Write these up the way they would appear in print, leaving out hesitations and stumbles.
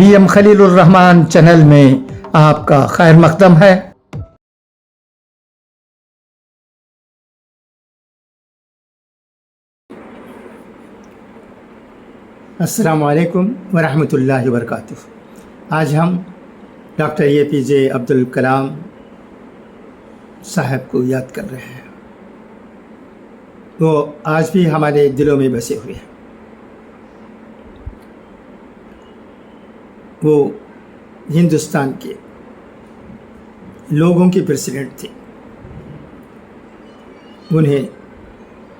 VM خلیل الرحمان channel میں آپ کا خیر مقدم ہے۔ السلام علیکم ورحمۃ اللہ وبرکاتہ۔ آج ہم ڈاکٹر APJ عبدالکلام صاحب کو یاد کر رہے ہیں۔ وہ آج بھی ہمارے دلوں میں بسے ہوئے ہیں۔ وہ ہندوستان کے لوگوں کے پریزیڈنٹ تھے۔ انہیں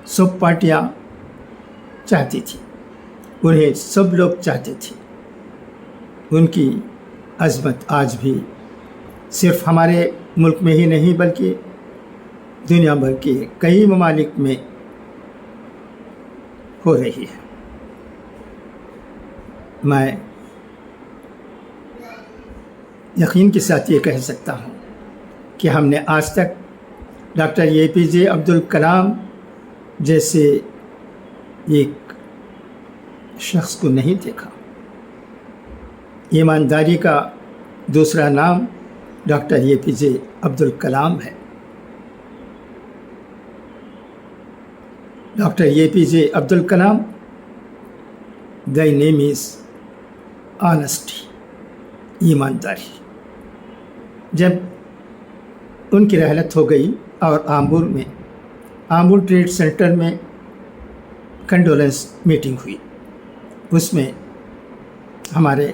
سب پارٹیاں چاہتی تھیں، انہیں سب لوگ چاہتے تھے۔ ان کی عظمت آج بھی صرف ہمارے ملک میں ہی نہیں بلکہ دنیا بھر کے کئی ممالک میں ہو رہی ہے۔ میں یقین کے ساتھ یہ کہہ سکتا ہوں کہ ہم نے آج تک ڈاکٹر APJ عبدالکلام جیسے ایک شخص کو نہیں دیکھا۔ ایمانداری کا دوسرا نام ڈاکٹر APJ عبدالکلام ہے۔ ڈاکٹر APJ عبدالکلام دی نیم از آنیسٹی، ایمانداری۔ جب ان کی رحلت ہو گئی اور آمبور ٹریڈ سینٹر میں کنڈولنس میٹنگ ہوئی، اس میں ہمارے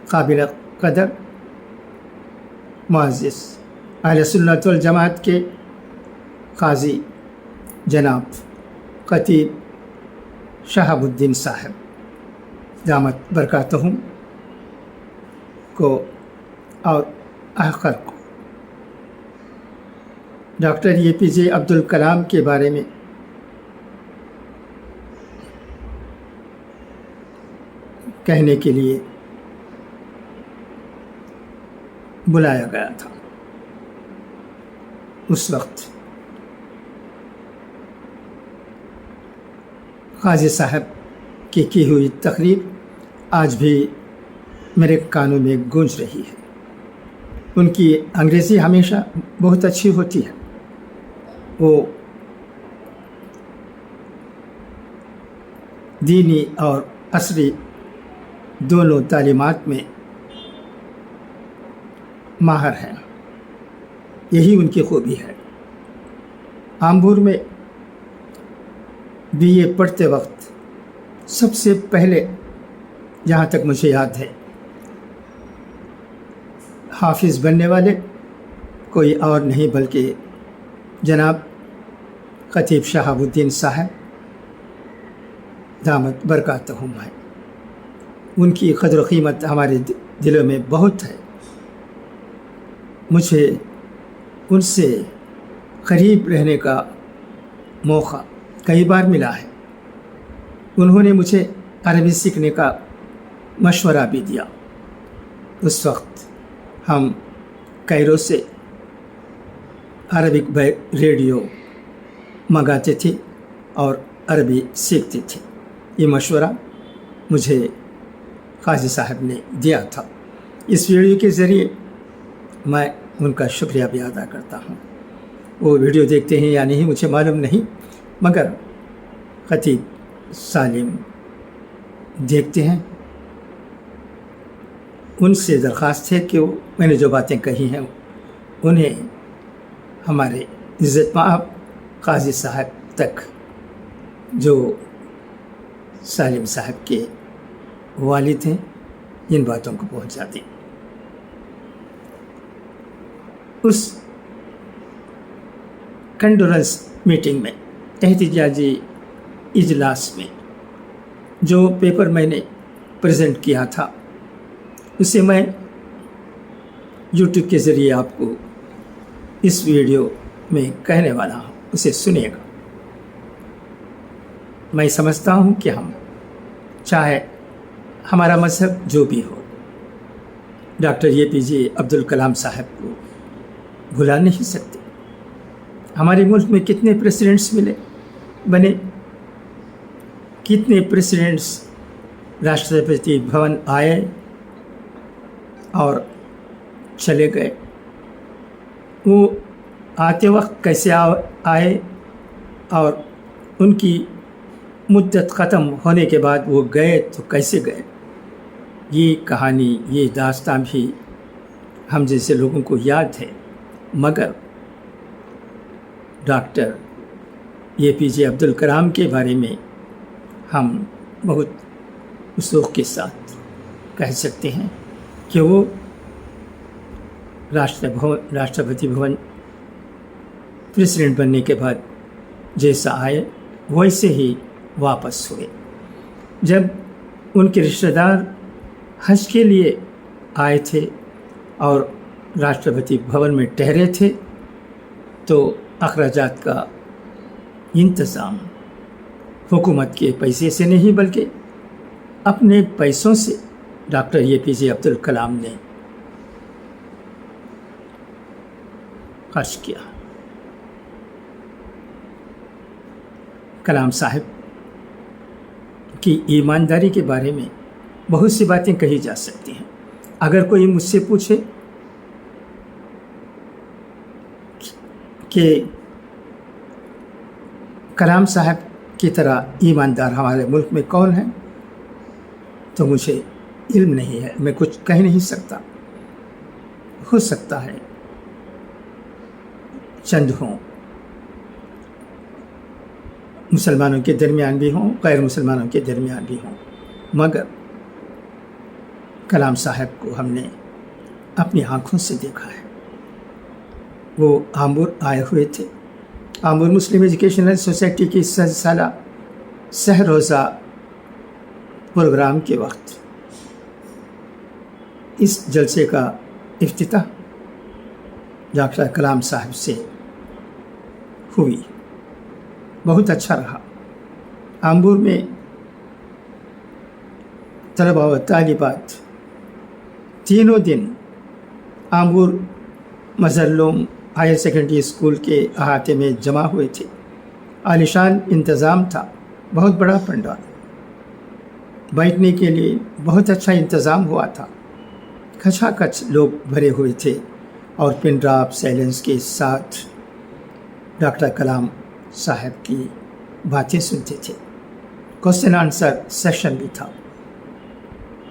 قابل قدر معزز اہل سنت والجماعت کے قاضی جناب خطیب شہاب الدین صاحب دامت برکاتہم کو اور آخر کو ڈاکٹر APJ عبدالکلام کے بارے میں کہنے کے لیے بلایا گیا تھا۔ اس وقت قاضی صاحب کی ہوئی تقریر آج بھی میرے کانوں میں گونج رہی ہے۔ ان کی انگریزی ہمیشہ بہت اچھی ہوتی ہے۔ وہ دینی اور عصری دونوں تعلیمات میں ماہر ہیں، یہی ان کی خوبی ہے۔ آمبور میں BA پڑھتے وقت سب سے پہلے، جہاں تک مجھے یاد ہے، حافظ بننے والے کوئی اور نہیں بلکہ جناب خطیب شہاب الدین صاحب دامت برکاتہم ہیں۔ ان کی قدر و قیمت ہمارے دلوں میں بہت ہے۔ مجھے ان سے قریب رہنے کا موقع کئی بار ملا ہے۔ انہوں نے مجھے عربی سیکھنے کا مشورہ بھی دیا۔ اس وقت ہم کائرو سے عربک ریڈیو منگاتے تھے اور عربی سیکھتے تھے۔ یہ مشورہ مجھے قاضی صاحب نے دیا تھا۔ اس ویڈیو کے ذریعے میں ان کا شکریہ بھی ادا کرتا ہوں۔ وہ ویڈیو دیکھتے ہیں یا نہیں مجھے معلوم نہیں، مگر خطیب سالم دیکھتے ہیں۔ ان سے درخواست ہے کہ وہ میں نے جو باتیں کہی ہیں انہیں ہمارے عزت مآب قاضی صاحب تک، جو سالم صاحب کے والد ہیں، ان باتوں کو پہنچا دیں۔ اس کنڈولنس میٹنگ میں، احتجاجی اجلاس میں، جو پیپر میں نے پریزنٹ کیا تھا اسے میں YouTube کے ذریعے آپ کو اس ویڈیو میں کہنے والا ہوں، اسے سنیے گا۔ میں سمجھتا ہوں کہ ہم چاہے ہمارا مذہب جو بھی ہو، ڈاکٹر APJ عبدالکلام صاحب کو بھلا نہیں سکتے۔ ہمارے ملک میں کتنے پریزیڈنٹس بنے، کتنے پریزیڈنٹس راشٹرپتی بھون آئے اور چلے گئے. وہ آتے وقت کیسے آئے اور ان کی مدت ختم ہونے کے بعد وہ گئے تو کیسے گئے، یہ کہانی، یہ داستان بھی ہم جیسے لوگوں کو یاد ہے. مگر ڈاکٹر APJ عبد الکلام کے بارے میں ہم بہت وثوق کے ساتھ کہہ سکتے ہیں کہ وہ راشٹرپتی بھون پریزیڈنٹ بننے کے بعد جیسا آئے ویسے ہی واپس ہوئے. جب ان کے رشتہ دار حج کے لیے آئے تھے اور راشٹرپتی بھون میں ٹھہرے تھے تو اخراجات کا انتظام حکومت کے پیسے سے نہیں بلکہ اپنے پیسوں سے ڈاکٹر APJ عبد الکلام نے خرچ کیا. کلام صاحب کی ایمانداری کے بارے میں بہت سی باتیں کہی جا سکتی ہیں. اگر کوئی مجھ سے پوچھے کہ کلام صاحب کی طرح ایماندار ہمارے ملک میں کون ہے تو مجھے علم نہیں ہے، میں کچھ کہہ نہیں سکتا. ہو سکتا ہے چند ہوں، مسلمانوں کے درمیان بھی ہوں، غیر مسلمانوں کے درمیان بھی ہوں، مگر کلام صاحب کو ہم نے اپنی آنکھوں سے دیکھا ہے. وہ آمور آئے ہوئے تھے. آمور مسلم ایجوکیشنل سوسائٹی کی سالہ سحر روزہ پروگرام کے وقت اس جلسے کا افتتاح ڈاکٹر کلام صاحب سے ہوئی. بہت اچھا رہا. آمبور میں طلباء و طالبات تینوں دن آمبور مظلوم ہائر سیکنڈری اسکول کے احاطے میں جمع ہوئے تھے. عالیشان انتظام تھا، بہت بڑا پنڈال، بیٹھنے کے لیے بہت اچھا انتظام ہوا تھا. کھچا کھچ لوگ بھرے ہوئے تھے اور پن ڈراپ سائلنس کے ساتھ ڈاکٹر کلام صاحب کی باتیں سنتے تھے. کوسچن آنسر سیشن بھی تھا.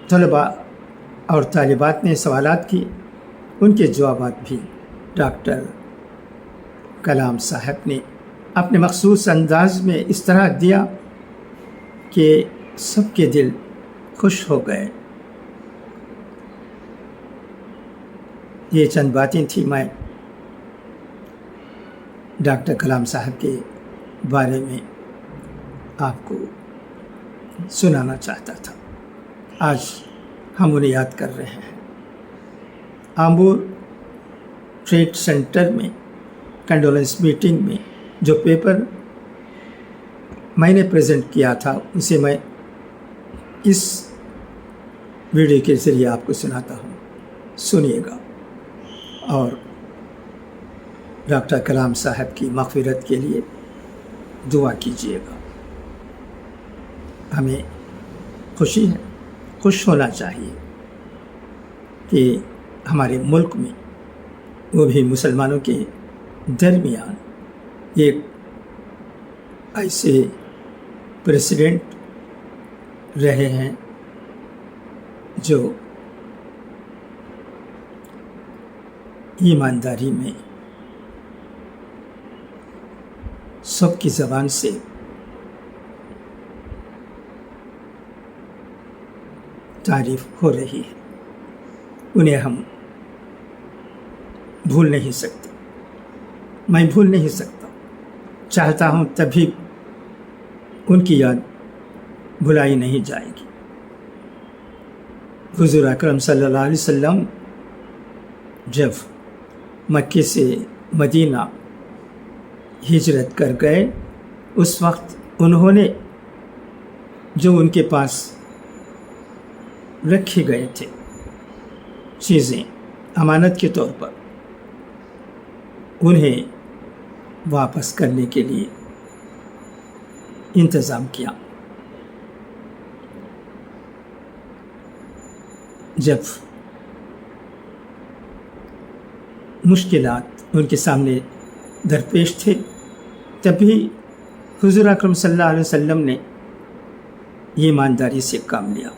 طلباء اور طالبات نے سوالات کی، ان کے جوابات بھی ڈاکٹر کلام صاحب نے اپنے مخصوص انداز میں اس طرح دیا کہ سب کے دل خوش ہو گئے. یہ چند باتیں تھیں میں ڈاکٹر کلام صاحب کے بارے میں آپ کو سنانا چاہتا تھا. آج ہم انہیں یاد کر رہے ہیں. آمبور ٹریڈ سینٹر میں کنڈولنس میٹنگ میں جو پیپر میں نے پریزنٹ کیا تھا اسے میں اس ویڈیو کے ذریعے آپ کو سناتا ہوں. سنیے گا اور ڈاکٹر کلام صاحب کی مغفرت کے لیے دعا کیجیے گا. ہمیں خوشی ہے، خوش ہونا چاہیے کہ ہمارے ملک میں وہ بھی مسلمانوں کے درمیان ایک ایسے پریزیڈنٹ رہے ہیں جو ایمانداری میں سب کی زبان سے تعریف ہو رہی ہے. انہیں ہم بھول نہیں سکتے، میں بھول نہیں سکتا. چاہتا ہوں تبھی ان کی یاد بھلائی نہیں جائے گی. حضور اکرم صلی اللہ علیہ وسلم جب مکے سے مدینہ ہجرت کر گئے اس وقت انہوں نے جو ان کے پاس رکھے گئے تھے چیزیں امانت کے طور پر، انہیں واپس کرنے کے لیے انتظام کیا. جب مشکلات ان کے سامنے درپیش تھے، تب بھی حضور اکرم صلی اللہ علیہ وسلم نے ایمانداری سے کام لیا۔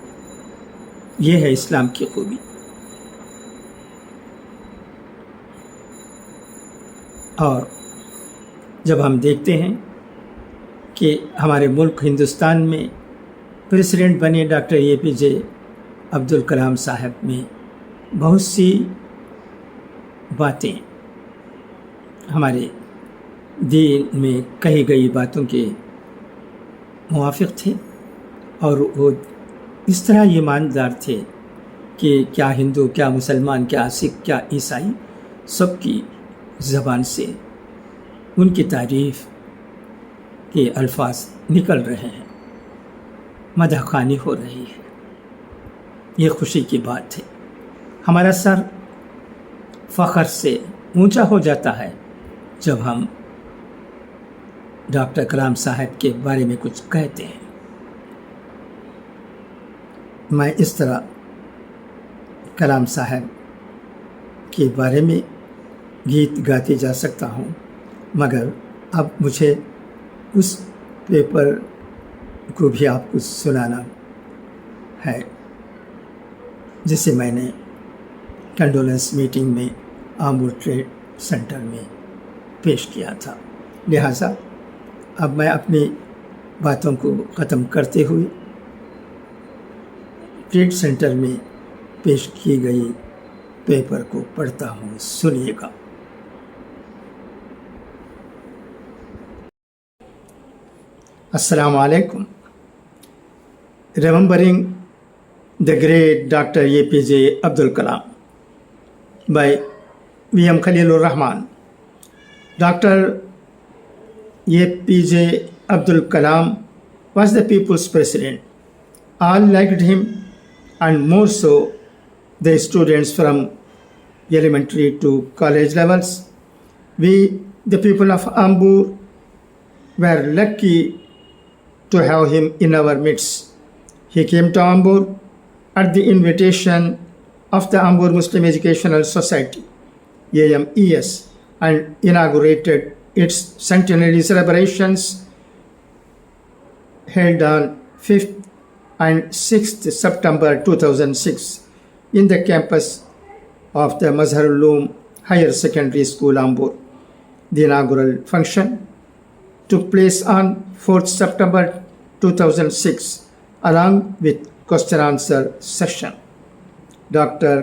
یہ ہے اسلام کی خوبی۔ اور جب ہم دیکھتے ہیں کہ ہمارے ملک ہندوستان میں پریزیڈنٹ بنے ڈاکٹر اے پی جے عبد الکلام صاحب میں بہت سی باتیں ہمارے دین میں کہی گئی باتوں کے موافق تھے، اور وہ اس طرح ایماندار تھے کہ کیا ہندو، کیا مسلمان، کیا سکھ، کیا عیسائی، سب کی زبان سے ان کی تعریف کے الفاظ نکل رہے ہیں، مدح خوانی ہو رہی ہے۔ یہ خوشی کی بات ہے۔ ہمارا سر فخر سے اونچا ہو جاتا ہے جب ہم ڈاکٹر کلام صاحب کے بارے میں کچھ کہتے ہیں۔ میں اس طرح کلام صاحب کے بارے میں گیت گاتے جا سکتا ہوں، مگر اب مجھے اس پیپر کو بھی آپ کو سنانا ہے جسے میں نے کنڈولنس میٹنگ میں آمبور ٹریڈ سینٹر میں پیش کیا تھا۔ لہٰذا اب میں اپنی باتوں کو ختم کرتے ہوئے ٹریڈ سینٹر میں پیش کی گئی پیپر کو پڑھتا ہوں، سنیے گا۔ السلام علیکم۔ Remembering the great Dr. APJ Abdul Kalam by VM Khalilur Rahman. Dr. APJ Abdul Kalam was the people's president. All liked him, and more so the students from elementary to college levels. We, the people of Ambur, were lucky to have him in our midst. He came to Ambur at the invitation of the Ambur Muslim Educational Society, AMES, and inaugurated its centenary celebrations held on 5th and 6th September 2006 in the campus of the Mazhar Uloom Higher Secondary School, Ambur. The inaugural function took place on 4th September 2006 along with question answer session. Dr.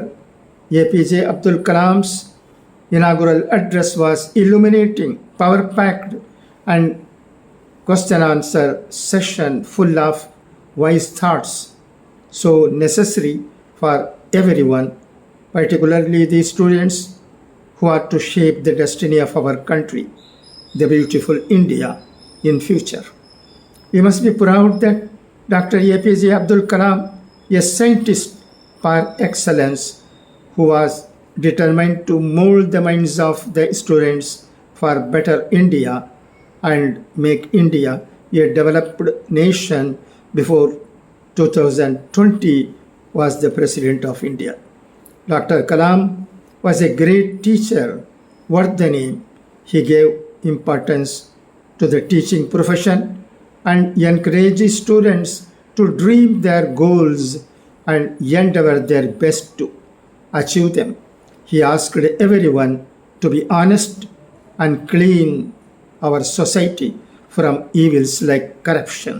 APJ Abdul Kalam's inaugural address was illuminating, power-packed, and question answer session full of wise thoughts so necessary for everyone, particularly the students who are to shape the destiny of our country, the beautiful India, in future. We must be proud that Dr. APJ Abdul Kalam, a scientist par excellence, who was determined to mold the minds of the students for better India and make India a developed nation before 2020, was the President of India. Dr. Kalam was a great teacher worth the name. He gave importance to the teaching profession and encourage students to dream their goals and endeavor their best to achieve them. He asked everyone to be honest and clean our society from evils like corruption.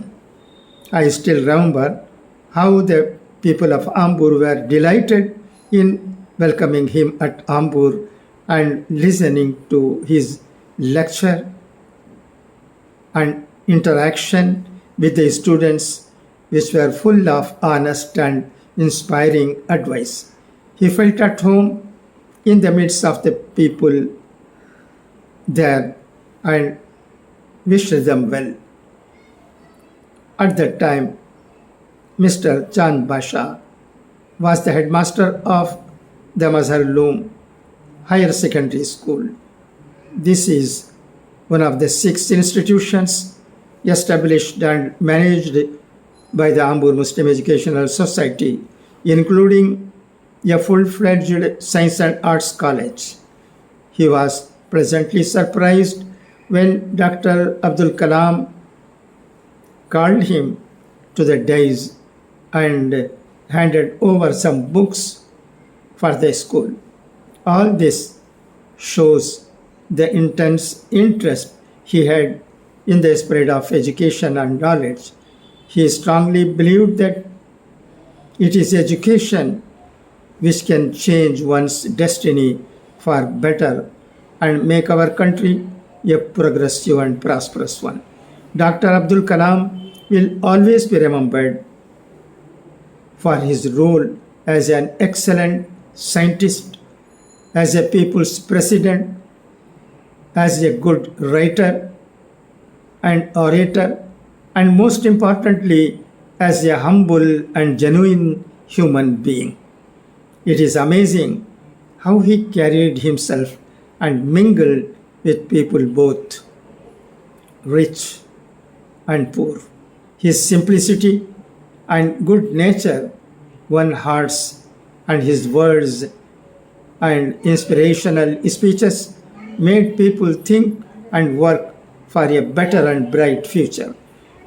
I still remember how the people of Ambur were delighted in welcoming him at Ambur and listening to his lecture and interaction with the students, which were full of honest and inspiring advice. He felt at home in the midst of the people there and wished them well. At that time, Mr. Chand Basha was the headmaster of the Mazhar Uloom Higher Secondary School. This is one of the 6 institutions established and managed by the Ambur Muslim Educational Society, including a full-fledged Science and Arts College. He was pleasantly surprised when Dr. Abdul Kalam called him to the dais and handed over some books for the school. All this shows the intense interest he had in the spread of education and knowledge. He strongly believed that it is education which can change one's destiny for better and make our country a progressive and prosperous one. Dr. Abdul Kalam will always be remembered for his role as an excellent scientist, as a people's president, as a good writer and orator, and most importantly, as a humble and genuine human being. It is amazing how he carried himself and mingled with people both rich and poor. His simplicity and good nature won hearts, and his words and inspirational speeches made people think and work for a better and bright future.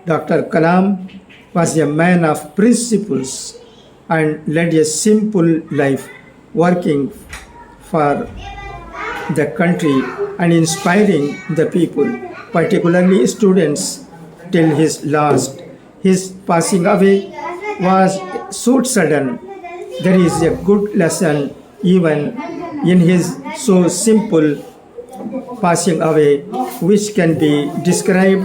Dr. Kalam was a man of principles and led a simple life, working for the country and inspiring the people, particularly students, till his last. His passing away was so sudden. There is a good lesson even in his so simple passing away, which can be described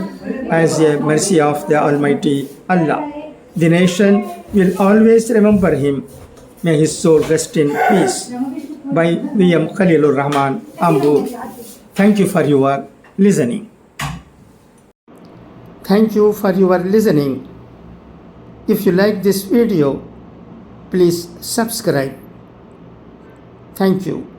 as a mercy of the Almighty Allah. The nation will always remember him. May his soul rest in peace. By V.M. Khalilur Rahman, Ambu. Thank you for your listening. Thank you for your listening. If you like this video, please subscribe. Thank you.